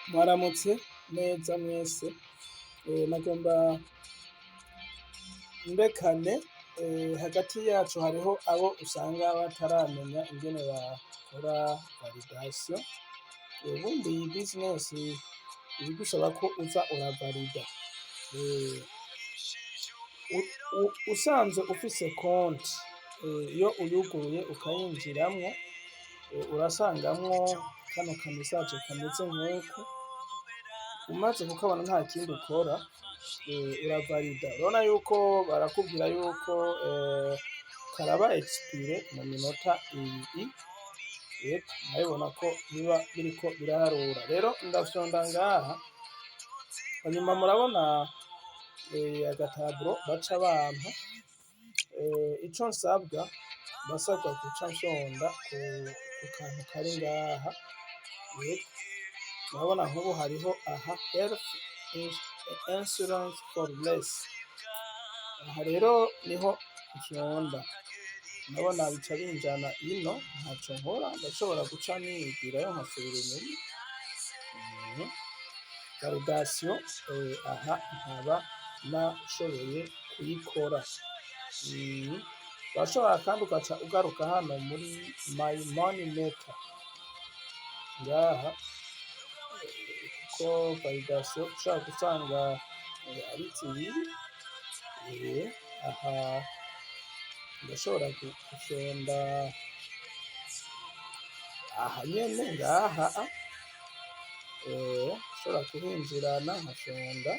Mwaramutse neza mwese, nagomba mbekane hagati yacu hariho abo usanga bataramenya ingene bakora validation. Ubundi iyi business ibigusaba ko uza uravalida, usanzwe ufise konti iyo uyuguruye ukayinjiramwo urasangamwo kano ka message kameze nk'uku, umaze kukabona nta kindi ukora uravalida. Urabona yuko barakubwira yuko karaba expire mu minota ibiri, murabibona ko biba biriko biraharura. Rero ndafyonda ngaha, hanyuma murabona agataburo baca bampa, ico nsabwa ndasabwa guca nfyonda ku kantu kari ngaha, murabona nk'ubu hariho aha health insurance for less. Aha rero niho nfyonda, ndabona bica binjana ino, ntaco nkora, ndashobora guca nigirayo nkasubira inyuma. Validation aha nkaba nashoboye kuyikora. Urashobora kandi ugaca ugaruka hano muri my money maker ngaha, kuko validation ushobora gusanga ari zibiri. Aha ndashobora gufyonda aha nyene ngaha, ushobora kuhinjirana nkafyonda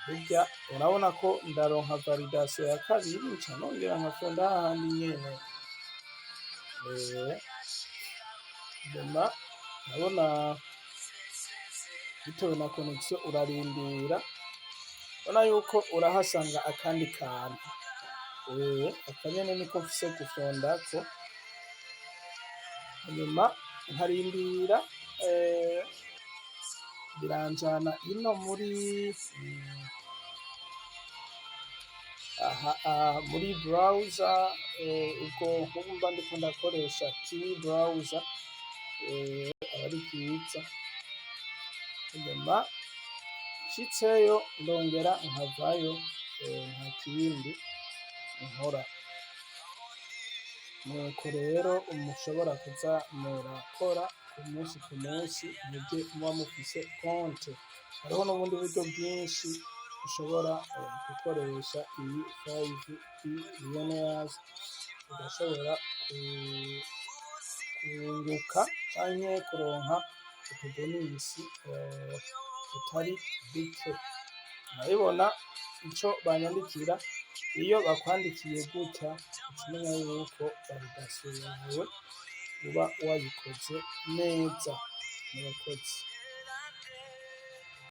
burya, urabona ko ndaronka validation ya kabiri, nca nongera nkafyonda hahandi nyene. Nyuma ndabona bitewe na connection urarindira, urabona yuko urahasanga akandi kantu, aka nyene niko mfise gufyondako, hanyuma nkarindira biranjana ino muri muri browser, ubwo nk'ubu mba ndiko ndakoresha Kiwi browser, ari bwiza. Hanyuma nshitseyo ndongera nkavayo, nta kindi nkora. Nuko rero mushobora kuza murakora ku munsi muje muba mufise konte. Hariho n'ubundi buryo bwinshi ushobora gukoresha iyi 5P Millionaires, ugashobora kunguka canke kuronka utubonisi tutari duke. Murabibona ico banyandikira, iyo bakwandikiye gutya uca umenya yuko validation yawe uba wayikoze neza. Murakoze.